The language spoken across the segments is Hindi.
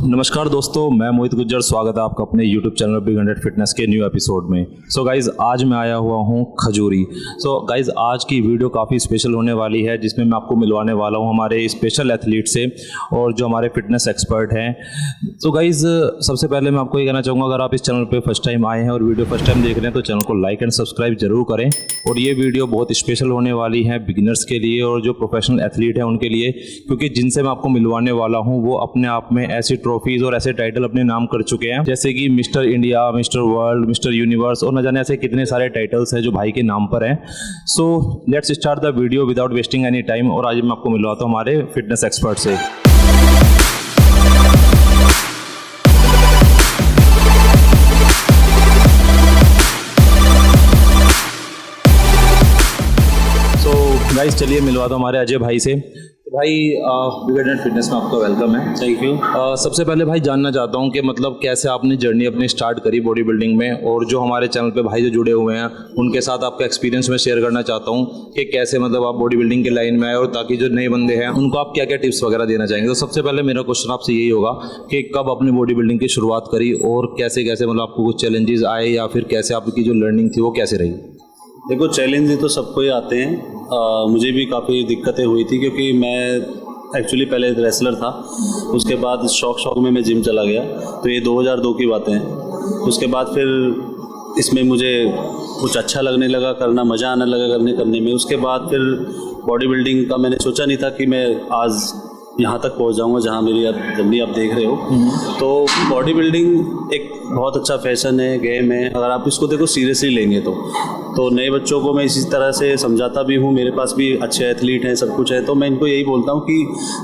नमस्कार दोस्तों, मैं मोहित गुज्जर। स्वागत है आपका अपने YouTube चैनल बिग 100 फिटनेस के न्यू एपिसोड में। सो गाइज, आज मैं आया हुआ हूँ खजूरी। सो गाइज, आज की वीडियो काफ़ी स्पेशल होने वाली है, जिसमें मैं आपको मिलवाने वाला हूँ हमारे स्पेशल एथलीट से और जो हमारे फिटनेस एक्सपर्ट हैं। तो गाइज, सबसे पहले मैं आपको ये कहना चाहूँगा, अगर आप इस चैनल पर फर्स्ट टाइम आए हैं और वीडियो फर्स्ट टाइम देख रहे हैं तो चैनल को लाइक एंड सब्सक्राइब जरूर करें। और ये वीडियो बहुत स्पेशल होने वाली है बिगिनर्स के लिए और जो प्रोफेशनल एथलीट हैं उनके लिए, क्योंकि जिनसे मैं आपको मिलवाने वाला हूँ वो अपने आप में ऐसी ट्रॉफीज और ऐसे टाइटल अपने नाम कर चुके हैं, जैसे कि mister India, mister world, mister universe और न जाने ऐसे कितने सारे टाइटल्स हैं जो भाई के नाम पर हैं। So let's start the video without wasting any time. और आज मैं आपको मिलवाता हूँ हमारे फिटनेस एक्सपर्ट से। गाइस, चलिए मिलवाता हूँ हमारे अजय भाई से। तो भाई, बिग 100 फिटनेस में आपका वेलकम है। Thank you. सबसे पहले भाई जानना चाहता हूँ कि मतलब कैसे आपने जर्नी अपनी स्टार्ट करी बॉडी बिल्डिंग में, और जो हमारे चैनल पे भाई जो जुड़े हुए हैं उनके साथ आपका एक्सपीरियंस में शेयर करना चाहता हूँ कि कैसे मतलब आप बॉडी बिल्डिंग के लाइन में आए, और ताकि जो नए बंदे हैं उनको आप क्या क्या टिप्स वगैरह देना चाहेंगे। तो सबसे पहले मेरा क्वेश्चन आपसे यही होगा कि कब आपने बॉडी बिल्डिंग की शुरुआत करी और कैसे कैसे मतलब आपको कुछ चैलेंजेस आए, या फिर कैसे आपकी जो लर्निंग थी वो कैसे रही? देखो, चैलेंज तो सबको ही आते हैं। मुझे भी काफ़ी दिक्कतें हुई थी, क्योंकि मैं एक्चुअली पहले रेसलर था। उसके बाद शौक में मैं जिम चला गया। तो ये 2002 की बातें हैं। उसके बाद फिर इसमें मुझे कुछ अच्छा लगने लगा, करना मज़ा आने लगा करने में। उसके बाद फिर बॉडी बिल्डिंग का मैंने सोचा नहीं था कि मैं आज यहाँ तक पहुँच जाऊँगा जहाँ मेरी अब जर्नी आप देख रहे हो। तो बॉडी बिल्डिंग एक बहुत अच्छा फैशन है, गेम है। अगर आप इसको देखो सीरियसली लेंगे तो नए बच्चों को मैं इसी तरह से समझाता भी हूँ। मेरे पास भी अच्छे एथलीट हैं, सब कुछ है। तो मैं इनको यही बोलता हूँ कि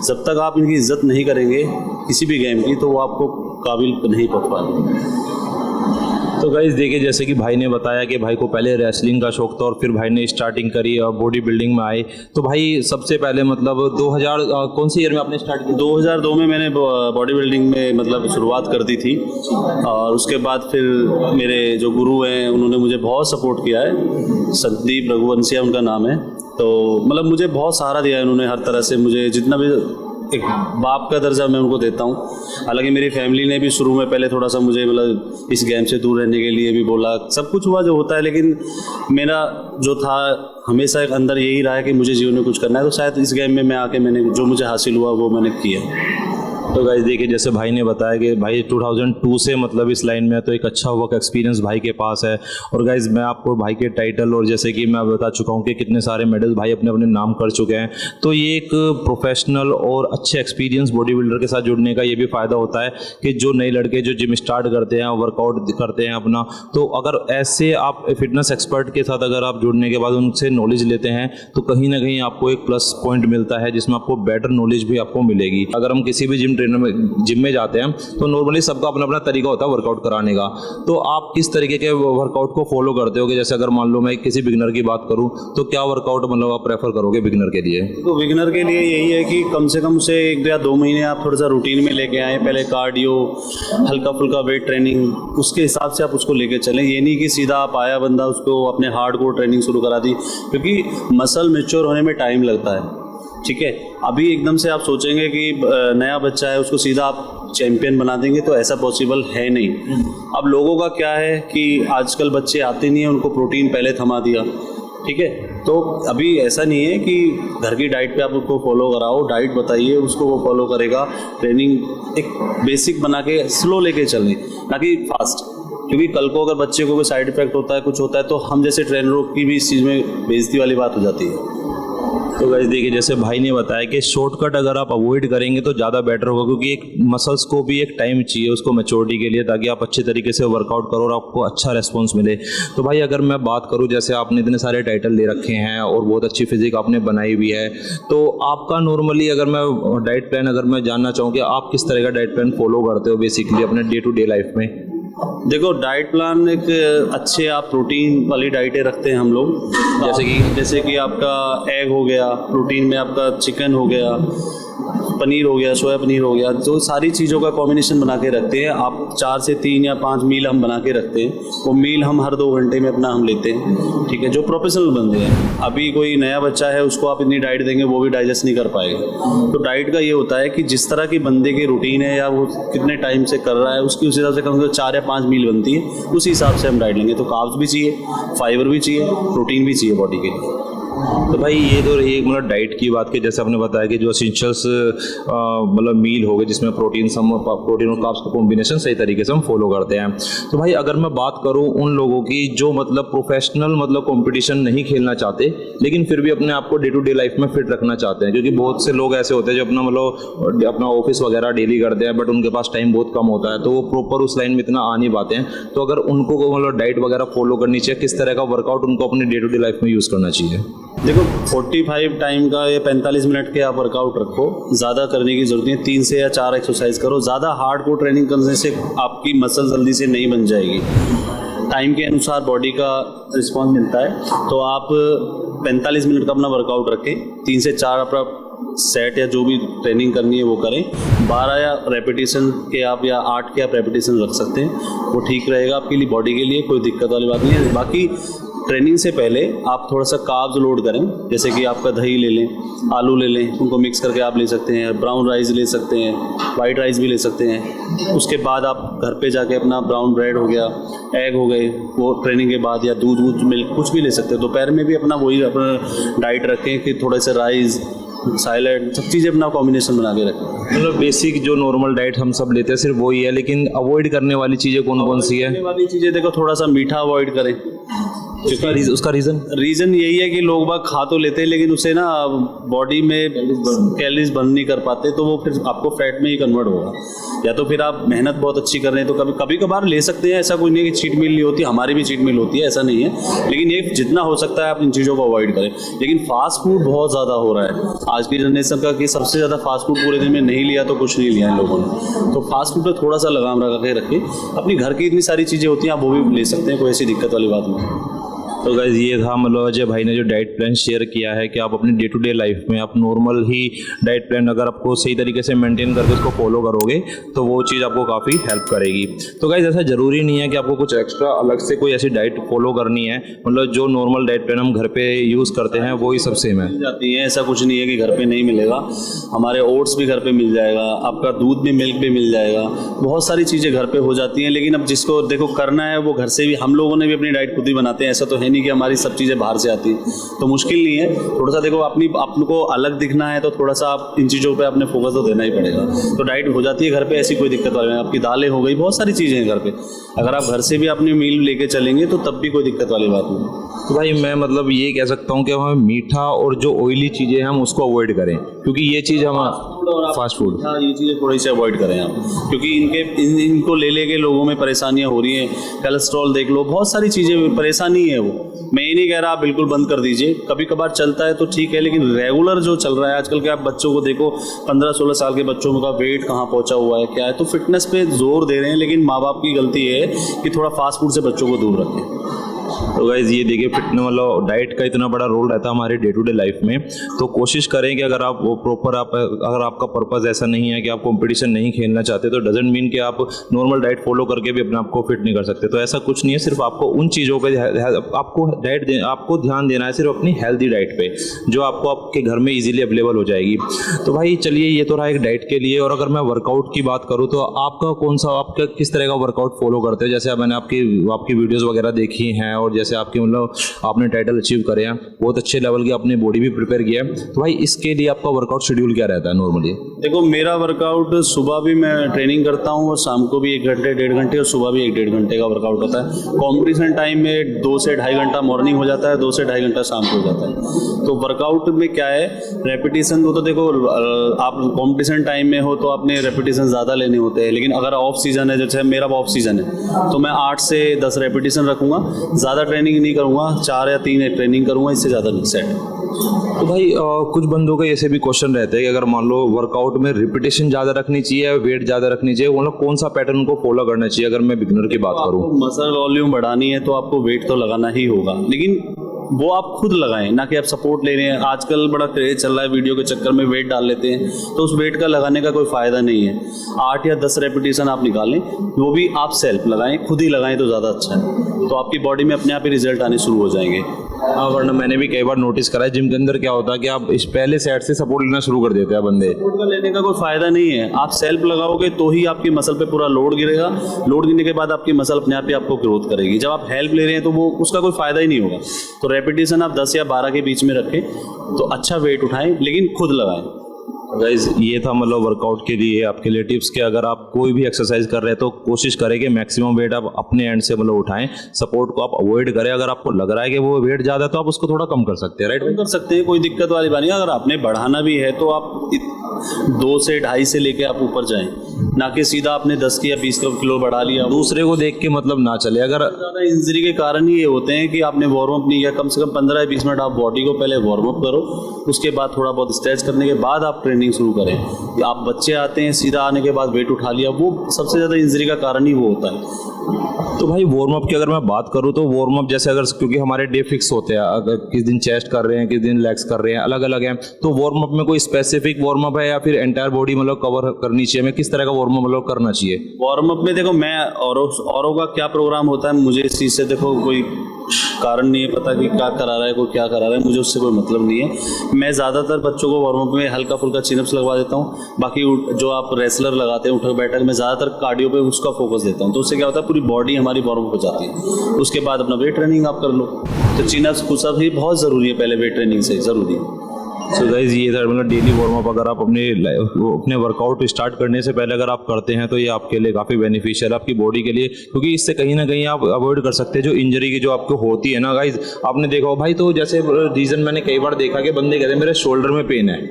जब तक आप इनकी इज्जत नहीं करेंगे किसी भी गेम की, तो वो आपको काबिल नहीं पहुँच पाएंगे। तो गाइस देखिए, जैसे कि भाई ने बताया कि भाई को पहले रेसलिंग का शौक था और फिर भाई ने स्टार्टिंग करी और बॉडी बिल्डिंग में आए। तो भाई सबसे पहले मतलब 2000 कौन सी ईयर में आपने स्टार्ट किया? 2002 में मैंने बॉडी बिल्डिंग में मतलब शुरुआत कर दी थी। और उसके बाद फिर मेरे जो गुरु हैं उन्होंने मुझे बहुत सपोर्ट किया है। संदीप रघुवंशिया उनका नाम है। तो मतलब मुझे बहुत सहारा दिया है उन्होंने हर तरह से। मुझे जितना भी एक बाप का दर्जा मैं उनको देता हूँ। हालांकि मेरी फैमिली ने भी शुरू में पहले थोड़ा सा मुझे मतलब इस गेम से दूर रहने के लिए भी बोला, सब कुछ हुआ जो होता है। लेकिन मेरा जो था हमेशा एक अंदर यही रहा है कि मुझे जीवन में कुछ करना है। तो शायद इस गेम में मैं आके मैंने जो मुझे हासिल हुआ वो मैंने किया। तो गाइस देखिए, जैसे भाई ने बताया कि भाई 2002 से मतलब इस लाइन में, तो एक अच्छा वर्क एक्सपीरियंस भाई के पास है। और गाइस मैं आपको भाई के टाइटल और जैसे कि मैं बता चुका हूँ कि कितने सारे मेडल भाई अपने अपने नाम कर चुके हैं। तो ये एक प्रोफेशनल और अच्छे एक्सपीरियंस बॉडी बिल्डर के साथ जुड़ने का ये भी फ़ायदा होता है कि जो नए लड़के जो जिम स्टार्ट करते हैं, वर्कआउट करते हैं अपना, तो अगर ऐसे आप फिटनेस एक्सपर्ट के साथ अगर आप जुड़ने के बाद उनसे नॉलेज लेते हैं तो कहीं ना कहीं आपको एक प्लस पॉइंट मिलता है, जिसमें आपको बेटर नॉलेज भी आपको मिलेगी। अगर हम किसी भी जिम में जाते हैं तो नॉर्मली सबका अपना अपना तरीका होता है वर्कआउट कराने का। तो आप किस तरीके के वर्कआउट को फॉलो करते हो? कि जैसे अगर मान लो मैं किसी बिगिनर की बात करूं तो क्या वर्कआउट मतलब आप प्रेफर करोगे बिगिनर के लिए? तो बिगिनर के लिए यही है कि कम से कम उसे 1 या 2 महीने आप थोड़ा सा रूटीन में लेके आए। पहले कार्डियो, हल्का फुल्का वेट ट्रेनिंग, उसके हिसाब से आप उसको लेके चलें। ये नहीं कि सीधा आप आया बंदा उसको अपने हार्डकोर ट्रेनिंग शुरू करा दी, क्योंकि मसल मैच्योर होने में टाइम लगता है। ठीक है, अभी एकदम से आप सोचेंगे कि नया बच्चा है उसको सीधा आप चैंपियन बना देंगे, तो ऐसा पॉसिबल है नहीं। अब लोगों का क्या है कि आजकल बच्चे आते नहीं हैं, उनको प्रोटीन पहले थमा दिया। ठीक है, तो अभी ऐसा नहीं है कि घर की डाइट पे आप उसको फॉलो कराओ, डाइट बताइए उसको, वो फॉलो करेगा। ट्रेनिंग एक बेसिक बना के स्लो लेके चलें, ना कि फास्ट। क्योंकि कल को अगर बच्चे को कोई साइड इफेक्ट होता है, कुछ होता है, तो हम जैसे ट्रेनरों की भी इस चीज़ में बेइज्जती वाली बात हो जाती है। तो गाइस देखिए, जैसे भाई ने बताया कि शॉर्टकट अगर आप अवॉइड करेंगे तो ज़्यादा बेटर होगा, क्योंकि एक मसल्स को भी एक टाइम चाहिए उसको मैच्योरिटी के लिए, ताकि आप अच्छे तरीके से वर्कआउट करो और आपको अच्छा रिस्पॉन्स मिले। तो भाई अगर मैं बात करूं, जैसे आपने इतने सारे टाइटल ले रखे हैं और बहुत अच्छी फिजिक आपने बनाई हुई है, तो आपका नॉर्मली अगर मैं डाइट प्लान अगर मैं जानना चाहूँ कि आप किस तरह का डाइट प्लान फॉलो करते हो बेसिकली अपने डे टू डे लाइफ में? देखो, डाइट प्लान एक अच्छे आप प्रोटीन वाली डाइटें रखते हैं हम लोग। जैसे कि आपका एग हो गया, प्रोटीन में आपका चिकन हो गया, पनीर हो गया, सोया पनीर हो गया, जो सारी चीज़ों का कॉम्बिनेशन बना के रखते हैं। आप 4 से 3 या 5 मील हम बना के रखते हैं। वो मील हम हर 2 घंटे में अपना हम लेते हैं, ठीक है, जो प्रोफेशनल बंदे हैं। अभी कोई नया बच्चा है, उसको आप इतनी डाइट देंगे वो भी डाइजेस्ट नहीं कर पाएगा। तो डाइट का ये होता है कि जिस तरह की बंदे की रूटीन है या वो कितने टाइम से कर रहा है, उसकी उस हिसाब से कम से कम 4 या 5 मील बनती है, उस हिसाब से हम डाइट लेंगे। तो कार्ब्स भी चाहिए, फाइबर भी चाहिए, प्रोटीन भी चाहिए बॉडी के लिए। तो भाई ये तो रही मतलब डाइट की बात की, जैसे आपने बताया कि जो एसेंशियल्स मतलब मील हो गए जिसमें प्रोटीन और कार्ब्स का कॉम्बिनेशन सही तरीके से हम फॉलो करते हैं। तो भाई अगर मैं बात करूं उन लोगों की जो मतलब प्रोफेशनल मतलब कंपटीशन नहीं खेलना चाहते लेकिन फिर भी अपने आप को डे टू डे लाइफ में फिट रखना चाहते हैं, क्योंकि बहुत से लोग ऐसे होते हैं जो अपना मतलब अपना ऑफिस वगैरह डेली करते हैं बट उनके पास टाइम बहुत कम होता है, तो वो प्रॉपर उस लाइन में इतना आ नहीं पाते हैं। तो अगर उनको मतलब डाइट वगैरह फॉलो करनी चाहिए, किस तरह का वर्कआउट उनको अपने डे टू डे लाइफ में यूज़ करना चाहिए? देखो 45 टाइम का या 45 मिनट के आप वर्कआउट रखो, ज़्यादा करने की ज़रूरत नहीं है। 3 से या 4 एक्सरसाइज करो। ज़्यादा हार्डकोर ट्रेनिंग करने से आपकी मसल जल्दी से नहीं बन जाएगी। टाइम के अनुसार बॉडी का रिस्पॉन्स मिलता है। तो आप 45 मिनट का अपना वर्कआउट रखें, 3 से 4 अपना सेट या जो भी ट्रेनिंग करनी है वो करें। 12 या रेपिटेशन के आप या 8 के आप रेपिटेशन रख सकते हैं, वो ठीक रहेगा आपके लिए, बॉडी के लिए कोई दिक्कत वाली बात नहीं है। बाकी ट्रेनिंग से पहले आप थोड़ा सा कार्ब्स लोड करें, जैसे कि आपका दही ले लें, आलू ले लें, उनको मिक्स करके आप ले सकते हैं, ब्राउन राइस ले सकते हैं, वाइट राइस भी ले सकते हैं। उसके बाद आप घर पे जाके अपना ब्राउन ब्रेड हो गया, एग हो गए, वो ट्रेनिंग के बाद, या दूध वूध मिल्क कुछ भी ले सकते हैं। दोपहर में भी अपना वही अपना डाइट रखें कि थोड़े से राइस, सैलेड, सब चीज़ें अपना कॉम्बिनेशन बना के रखें। मतलब बेसिक जो नॉर्मल डाइट हम सब लेते हैं सिर्फ वही है, लेकिन अवॉइड करने वाली चीज़ें कौन कौन सी है? करने वाली चीज़ें देखो, थोड़ा सा मीठा अवॉइड करें। उसका रीज़न यही है कि लोग बाग खा तो लेते हैं लेकिन उसे ना बॉडी में कैलोरीज बर्न नहीं कर पाते, तो वो फिर आपको फैट में ही कन्वर्ट होगा। या तो फिर आप मेहनत बहुत अच्छी कर रहे हैं तो कभी कभार ले सकते हैं, ऐसा कोई नहीं है कि चीट मील नहीं होती, हमारी भी चीट मील होती है, ऐसा नहीं है। लेकिन ये जितना हो सकता है आप इन चीज़ों को अवॉइड करें। लेकिन फास्ट फूड बहुत ज़्यादा हो रहा है आज की जनरेशन का, कि सबसे ज़्यादा फास्ट फूड पूरे दिन में नहीं लिया तो कुछ नहीं लिया इन लोगों ने। तो फास्ट फूड पर थोड़ा सा लगाम रख के रखें। अपनी घर की इतनी सारी चीज़ें होती हैं, आप वो भी ले सकते हैं, कोई ऐसी दिक्कत वाली बात नहीं। तो गाइस ये था मतलब अजय भाई ने जो डाइट प्लान शेयर किया है कि आप अपनी डे टू डे लाइफ में आप नॉर्मल ही डाइट प्लान अगर आपको सही तरीके से मेंटेन करके उसको फॉलो करोगे तो वो चीज़ आपको काफ़ी हेल्प करेगी। तो गाइस ऐसा ज़रूरी नहीं है कि आपको कुछ एक्स्ट्रा अलग से कोई ऐसी डाइट फॉलो करनी है, मतलब जो नॉर्मल डाइट प्लान हम घर पे यूज़ करते हैं वही सब सेम है। जाती है, ऐसा कुछ नहीं है कि घर पे नहीं मिलेगा। हमारे ओट्स भी घर पे मिल जाएगा, आपका दूध भी, मिल्क भी मिल जाएगा, बहुत सारी चीज़ें घर पे हो जाती हैं। लेकिन अब जिसको देखो करना है वो घर से भी, हम लोगों ने भी अपनी डाइट खुद ही बनाते हैं, ऐसा तो है नहीं कि हमारी सब चीज़ें बाहर से आती है, तो मुश्किल नहीं है। थोड़ा सा देखो आपको अलग दिखना है तो थोड़ा सा आप इन चीज़ों पे अपने फोकस तो देना ही पड़ेगा। तो डाइट हो जाती है घर पे, ऐसी कोई दिक्कत वाली नहीं। आपकी दालें हो गई, बहुत सारी चीज़ें हैं घर पे, अगर आप घर से भी अपनी मील लेके चलेंगे तो तब भी कोई दिक्कत वाली बात नहीं। तो भाई मैं मतलब ये कह सकता हूँ कि हमें मीठा और जो ऑयली चीज़ें हम उसको अवॉइड करें, क्योंकि ये चीज़ हम फास्ट फूड, हाँ, ये चीज़ें थोड़ी सी अवॉइड करें आप, क्योंकि इनको ले लेके लोगों में परेशानियां हो रही हैं। कोलेस्ट्रॉल देख लो, बहुत सारी चीज़ें परेशानी है वो। मैं ये नहीं कह रहा आप बिल्कुल बंद कर दीजिए, कभी कभार चलता है तो ठीक है, लेकिन रेगुलर जो चल रहा है आजकल के, आप बच्चों को देखो, 15-16 साल के बच्चों का वेट कहाँ पहुँचा हुआ है, क्या है। तो फिटनेस पे जोर दे रहे हैं, लेकिन माँ बाप की गलती है कि थोड़ा फास्ट फूड से बच्चों को दूर रखें। तो गाइज ये देखिए फिटनेस मतलब डाइट का इतना बड़ा रोल रहता है हमारे डे टू डे लाइफ में। तो कोशिश करें कि अगर आप वो प्रॉपर अगर आपका पर्पस ऐसा नहीं है कि आप कंपटीशन नहीं खेलना चाहते, तो डजेंट मीन कि आप नॉर्मल डाइट फॉलो करके भी अपने आप को फिट नहीं कर सकते। तो ऐसा कुछ नहीं है, सिर्फ आपको उन चीज़ों पे आपको ध्यान देना है, सिर्फ अपनी हेल्दी डाइट पे, जो आपको आपके घर में इजीली अवेलेबल हो जाएगी। तो भाई चलिए ये तो रहा एक डाइट के लिए। और अगर मैं वर्कआउट की बात करूँ तो आपका किस तरह का वर्कआउट फॉलो करते हैं? जैसे मैंने आपकी वीडियोज़ वगैरह देखी हैं और जैसे आपके मतलब आपने टाइटल अचीव करे हैं, बहुत अच्छे लेवल की आपने बॉडी भी प्रिपेयर किया है। तो भाई इसके लिए आपका वर्कआउट शेड्यूल क्या रहता है नॉर्मली? देखो मेरा वर्कआउट सुबह भी मैं ट्रेनिंग करता हूँ और शाम को भी 1 घंटे 1.5 घंटे और सुबह भी 1-1.5 घंटे का वर्कआउट होता है। कॉम्पिटिशन टाइम में 2 से 2.5 घंटा मॉर्निंग हो जाता है, 2 से 2.5 घंटा शाम को हो जाता है। तो वर्कआउट में क्या है, रेपिटेशन तो देखो आप कॉम्पिटिशन टाइम में हो तो आपने रेपिटेशन ज़्यादा लेने होते हैं, लेकिन अगर ऑफ सीजन है, जैसे मेरा ऑफ सीजन है, तो मैं 8 से 10 रेपिटेशन रखूँगा, ज़्यादा ट्रेनिंग नहीं करूँगा, 4 या 3 ट्रेनिंग करूँगा, इससे ज़्यादा नहीं सेट। तो भाई कुछ बंदों का ऐसे भी क्वेश्चन रहते हैं कि अगर मान लो वर्कआउट में रिपीटेशन ज़्यादा रखनी चाहिए, वेट ज़्यादा रखनी चाहिए, मतलब कौन सा पैटर्न को फॉलो करना चाहिए? अगर मैं बिगिनर की बात करूँ, मसल वॉल्यूम बढ़ानी है तो आपको वेट तो लगाना ही होगा, लेकिन वो आप खुद लगाएं, ना कि आप सपोर्ट ले रहे हैं। आजकल बड़ा क्रेज चल रहा है, वीडियो के चक्कर में वेट डाल लेते हैं, तो उस वेट का लगाने का कोई फ़ायदा नहीं है। 8 या 10 रेपिटेशन आप निकाल लें, वो भी आप सेल्फ लगाएं, खुद ही लगाएं तो ज़्यादा अच्छा है, तो आपकी बॉडी में अपने आप ही रिजल्ट आने शुरू हो जाएंगे। हाँ, वरना मैंने भी कई बार नोटिस करा है जिम के अंदर क्या होता है कि आप इस पहले सेट से सपोर्ट लेना शुरू कर देते हैं बंदे। सपोर्ट का लेने का कोई फ़ायदा नहीं है, आप सेल्फ लगाओगे तो ही आपकी मसल पे पूरा लोड गिरेगा। लोड गिरने के बाद आपकी मसल अपने आप ही आपको ग्रोथ करेगी। जब आप हेल्प ले रहे हैं तो वो उसका कोई फ़ायदा ही नहीं होगा। तो रेपिटेशन आप 10 या 12 के बीच में रखें, तो अच्छा वेट उठाएं, लेकिन खुद लगाएं। गाइज ये था मतलब वर्कआउट के लिए आपके लिए टिप्स कि अगर आप कोई भी एक्सरसाइज कर रहे हैं तो कोशिश करें कि मैक्सिमम वेट आप अपने एंड से मतलब उठाएं, सपोर्ट को आप अवॉइड करें। अगर आपको लग रहा है कि वो वेट ज़्यादा है तो आप उसको थोड़ा कम कर सकते हैं, राइट? कर सकते हैं, कोई दिक्कत वाली बात नहीं। अगर आपने बढ़ाना भी है तो आप 2 से 2.5 से लेके आप ऊपर जाएं, ना कि सीधा आपने 10 या 20 किलो बढ़ा लिया। दूसरे को देख के मतलब ना चले। अगर ज़्यादा इंजरी के कारण ही ये होते हैं कि आपने वार्म अप नहीं किया, कम से कम 15 या 20 मिनट आप बॉडी को पहले वार्म अप करो, उसके बाद थोड़ा बहुत स्ट्रेच करने के बाद आप ट्रेनिंग शुरू करें। आप बच्चे आते हैं सीधा आने के बाद वेट उठा लिया, वो सबसे ज़्यादा इंजरी का कारण ही वो होता है। तो भाई वार्म अप की अगर मैं बात करूँ तो वार्म अप जैसे अगर क्योंकि हमारे डे फिक्स होते हैं, अगर किस दिन चेस्ट कर रहे हैं, किस दिन लेग्स कर रहे हैं, अलग अलग हैं, तो वार्म अप में कोई स्पेसिफिक वार्म अप है या फिर एंटायर बॉडी मतलब कवर करनी चाहिए? मैं किस तरह का वार्म अप मतलब करना चाहिए? वार्म अप में देखो, मैं औरों का क्या प्रोग्राम होता है, मुझे इस चीज़ से देखो कोई कारण नहीं है पता कि क्या करा रहा है, कोई क्या करा रहा है, मुझे उससे कोई मतलब नहीं है। मैं ज़्यादातर बच्चों को वार्म अप में हल्का फुल्का चिनअप्स लगवा देता हूँ। बाकी जो आप रेसलर लगाते हैं उठक बैठक, मैं ज़्यादातर कार्डियो पे उसका फोकस देता हूँ, तो उससे क्या होता है पूरी बॉडी हमारी वार्म अप हो जाती है। उसके बाद अपना वेट ट्रेनिंग आप कर लो। तो चिनअप्स पुशअप ही बहुत ज़रूरी है, पहले वेट ट्रेनिंग से ज़रूरी है। सो गाइज ये था मतलब डेली वार्म अप अगर आप अपने वर्कआउट स्टार्ट करने से पहले अगर आप करते हैं तो ये आपके लिए काफ़ी बेनिफिशियल है आपकी बॉडी के लिए, क्योंकि इससे कहीं ना कहीं आप अवॉइड कर सकते हैं जो इंजरी की जो आपको होती है ना। गाइज आपने देखा हो भाई, तो जैसे रीज़न मैंने कई बार देखा कि बंदे कहते हैं मेरे शोल्डर में पेन है,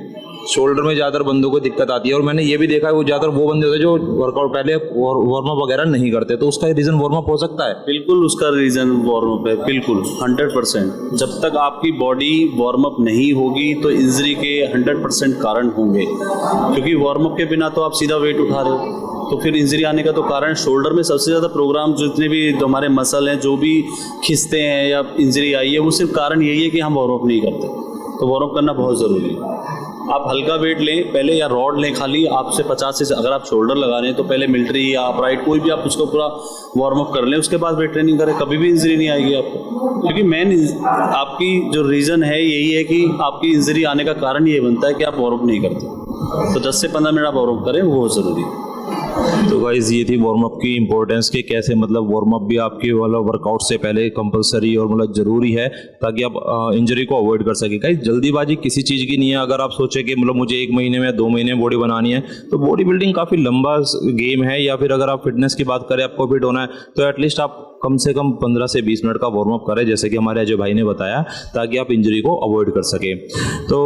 शोल्डर में ज़्यादातर बंदों को दिक्कत आती है, और मैंने ये भी देखा है वो ज़्यादातर वो बंदे होते हैं जो वर्कआउट पहले वार्म अप वगैरह नहीं करते, तो उसका रीज़न वार्म अप हो सकता है। बिल्कुल उसका रीज़न वार्म अप है, बिल्कुल 100%। जब तक आपकी बॉडी वार्म अप नहीं होगी तो इंजरी के 100% कारण होंगे, क्योंकि वार्म अप के बिना तो आप सीधा वेट उठा रहे हो, तो फिर इंजरी आने का तो कारण शोल्डर में सबसे ज़्यादा प्रोग्राम जितने भी हमारे मसल हैं जो भी खिंचते हैं या इंजरी आई है, वो सिर्फ कारण यही है कि हम वार्म अप नहीं करते। तो वार्म अप करना बहुत ज़रूरी है। आप हल्का वेट लें पहले या रॉड लें, खाली आपसे 50 से अगर आप शोल्डर लगा रहे हैं तो पहले मिलिट्री या अपराइट कोई भी आप उसको पूरा वार्म अप कर लें, उसके बाद वेट ट्रेनिंग करें, कभी भी इंजरी नहीं आएगी आपको। क्योंकि मेन आपकी जो रीज़न है यही है कि आपकी इंजरी आने का कारण ये बनता है कि आप वार्म अप नहीं करते। तो 10 से 15 मिनट आप वार्म अप करें, वो बहुत ज़रूरी है। तो गाइज ये थी वार्म अप की इंपॉर्टेंस कि कैसे मतलब वार्म अप भी आपके मतलब वर्कआउट से पहले कंपलसरी और मतलब ज़रूरी है ताकि आप इंजरी को अवॉइड कर सके। गाइज जल्दीबाजी किसी चीज़ की नहीं है। अगर आप सोचें कि मतलब मुझे 1 महीने में 2 महीने में बॉडी बनानी है, तो बॉडी बिल्डिंग काफ़ी लंबा गेम है, या फिर अगर आप फिटनेस की बात करें, आपको फिट होना है तो एटलीस्ट आप कम से कम 15 से 20 मिनट का वार्म अप करें, जैसे कि हमारे अजय भाई ने बताया, ताकि आप इंजरी को अवॉइड कर सकें। तो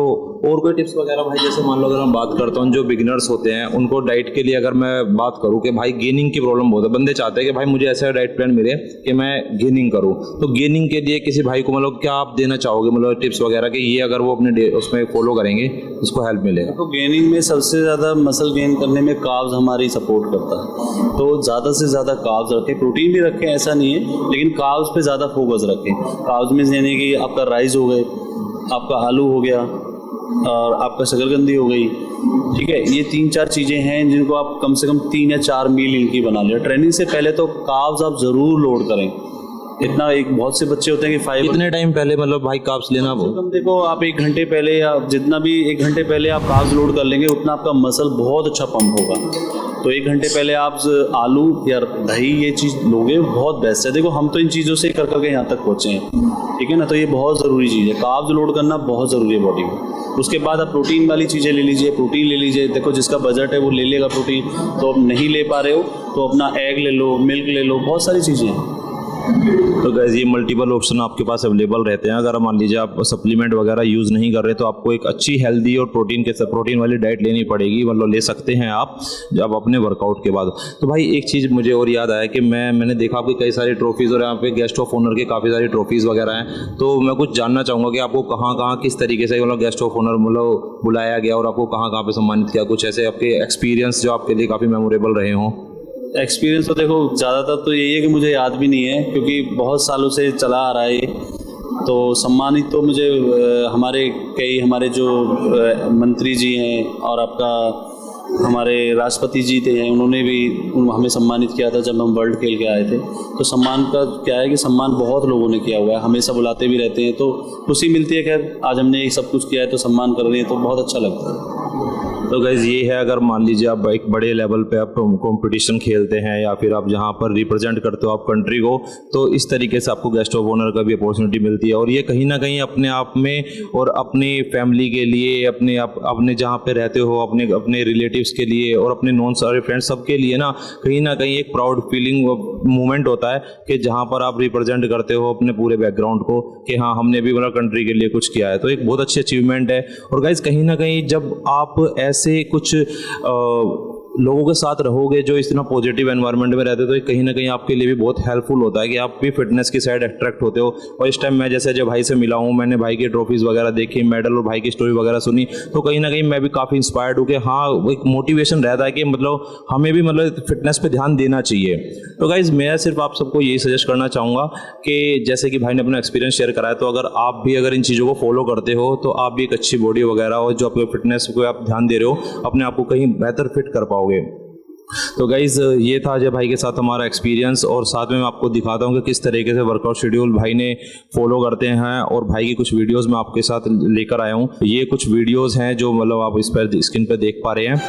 और कोई टिप्स वगैरह भाई, जैसे मान लो अगर मैं बात करता हूँ जो बिगिनर्स होते हैं उनको डाइट के लिए अगर मैं बात करूँ कि भाई गेनिंग की प्रॉब्लम बहुत है, बंदे चाहते हैं कि भाई मुझे ऐसा डाइट प्लान मिले कि मैं गेनिंग करूँ, तो गेनिंग के लिए किसी भाई को मतलब क्या आप देना चाहोगे मतलब टिप्स वगैरह कि ये अगर वो अपने उसमें फॉलो करेंगे उसको हेल्प मिलेगा? तो गेनिंग में सबसे ज़्यादा मसल गेन करने में कार्ब्स हमारी सपोर्ट करता है, तो ज़्यादा से ज़्यादा कार्ब्स रखें, प्रोटीन भी रखें ऐसा नहीं है, लेकिन कार्ब्स पे ज़्यादा फोकस रखें। कार्ब्स में यानी कि आपका राइस हो गए, आपका आलू हो गया और आपका शकरकंदी हो गई, ठीक है। ये 3-4 चीज़ें हैं जिनको आप कम से कम 3 या 4 मील इनकी बना लिया। ट्रेनिंग से पहले तो कार्ब्स आप ज़रूर लोड करें। इतना एक बहुत से बच्चे होते हैं कि फाइबर कितने टाइम पहले मतलब भाई कार्ब्स लेना? देखो आप 1 घंटे पहले या जितना भी 1 घंटे पहले आप कार्ब्स लोड कर लेंगे उतना आपका मसल बहुत अच्छा पंप होगा। तो 1 घंटे पहले आप आलू या दही ये चीज़ लोगे, बहुत बेस्ट है। देखो हम तो इन चीज़ों से कर करके यहाँ तक पहुँचे हैं, ठीक है ना। तो ये बहुत ज़रूरी चीज़ है, कार्ब्स लोड करना बहुत ज़रूरी है बॉडी को। उसके बाद आप प्रोटीन वाली चीज़ें ले लीजिए, प्रोटीन ले लीजिए। देखो जिसका बजट है वो ले लेगा प्रोटीन, तो अब नहीं ले पा रहे हो तो अपना एग ले लो, मिल्क ले लो, बहुत सारी चीज़ें हैं। तो गाइस ये मल्टीपल ऑप्शन आपके पास अवेलेबल रहते हैं। अगर मान लीजिए आप सप्लीमेंट वगैरह यूज़ नहीं कर रहे तो आपको एक अच्छी हेल्दी और प्रोटीन वाली डाइट लेनी पड़ेगी, मतलब ले सकते हैं आप जब अपने वर्कआउट के बाद। तो भाई एक चीज़ मुझे और याद आया कि मैंने देखा आपकी कई सारी ट्रॉफीज़ और यहाँ पे गेस्ट ऑफ ऑनर के काफ़ी सारी ट्रॉफीज़ वगैरह हैं, तो मैं कुछ जानना चाहूँगा कि आपको कहाँ कहाँ किस तरीके से मतलब गेस्ट ऑफ ऑनर मतलब बुलाया गया और आपको कहाँ कहाँ पे सम्मानित किया, कुछ ऐसे आपके एक्सपीरियंस जो आपके लिए काफ़ी मेमोरेबल रहे हों? एक्सपीरियंस तो देखो ज़्यादातर तो यही है कि मुझे याद भी नहीं है, क्योंकि बहुत सालों से चला आ रहा है ये। तो सम्मानित तो मुझे हमारे जो मंत्री जी हैं और आपका हमारे राष्ट्रपति जी थे हैं, उन्होंने भी हमें सम्मानित किया था जब हम वर्ल्ड खेल के आए थे। तो सम्मान का क्या है कि सम्मान बहुत लोगों ने किया हुआ है, हमेशा बुलाते भी रहते हैं, तो खुशी मिलती है। खैर आज हमने ये सब कुछ किया है तो सम्मान कर रहे हैं तो बहुत अच्छा लगता है। तो गाइज़ ये है, अगर मान लीजिए आप एक बड़े लेवल पे आप कंपटीशन खेलते हैं या फिर आप जहाँ पर रिप्रेजेंट करते हो आप कंट्री को, तो इस तरीके से आपको गेस्ट ऑफ ऑनर का भी अपॉर्चुनिटी मिलती है। और ये कहीं ना कहीं अपने आप में और अपनी फैमिली के लिए, अपने जहाँ पे रहते हो, अपने रिलेटिव्स के लिए और अपने नॉन सारे फ्रेंड्स सबके लिए ना कहीं एक प्राउड फीलिंग मोमेंट होता है कि जहाँ पर आप रिप्रेजेंट करते हो अपने पूरे बैकग्राउंड को कि हाँ हमने भी मतलब कंट्री के लिए कुछ किया है। तो एक बहुत अच्छी अचीवमेंट है। और गाइज कहीं ना कहीं जब आप ऐसे कुछ लोगों के साथ रहोगे जो इस तरह पॉजिटिव एनवायरनमेंट में रहते हो, तो कहीं ना कहीं आपके लिए भी बहुत हेल्पफुल होता है कि आप भी फिटनेस की साइड अट्रैक्ट होते हो। और इस टाइम मैं जैसे जब भाई से मिला हूँ, मैंने भाई की ट्रॉफीज़ वगैरह देखी, मेडल और भाई की स्टोरी वगैरह सुनी, तो कहीं ना कहीं मैं भी काफ़ी इंस्पायर्ड हूँ कि हाँ एक मोटिवेशन रहता है कि मतलब हमें भी मतलब फिटनेस पे ध्यान देना चाहिए। तो गाइज़ मैं सिर्फ आप सबको यही सजेस्ट करना चाहूँगा कि जैसे कि भाई ने अपना एक्सपीरियंस शेयर करा है, तो अगर आप भी अगर इन चीज़ों को फॉलो करते हो तो आप भी एक अच्छी बॉडी वगैरह और जो आपके फिटनेस को आप ध्यान दे रहे हो, अपने आप को कहीं बेहतर फिट कर पाओगे। तो गाइज़ ये था अजय भाई के साथ हमारा एक्सपीरियंस, और साथ में मैं आपको दिखाता हूँ कि किस तरीके से वर्कआउट शेड्यूल भाई ने फॉलो करते हैं। और भाई की कुछ वीडियोस मैं आपके साथ लेकर आया हूँ। ये कुछ वीडियोस हैं जो मतलब आप इस पर स्क्रीन पर देख पा रहे हैं।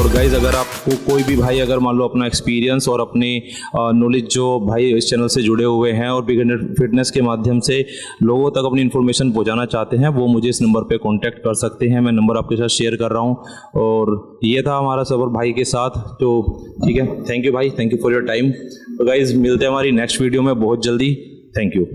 गाइज अगर आपको कोई भी भाई अगर मान लो अपना एक्सपीरियंस और अपनी नॉलेज जो भाई इस चैनल से जुड़े हुए हैं और बिगिनर फिटनेस के माध्यम से लोगों तक अपनी इन्फॉर्मेशन पहुंचाना चाहते हैं, वो मुझे इस नंबर पे कांटेक्ट कर सकते हैं। मैं नंबर आपके साथ शेयर कर रहा हूं। और ये था हमारा सफ़र भाई के साथ। तो ठीक है, थैंक यू भाई, thank you for your time. तो गाइज मिलते हैं हमारी नेक्स्ट वीडियो में बहुत जल्दी। Thank you.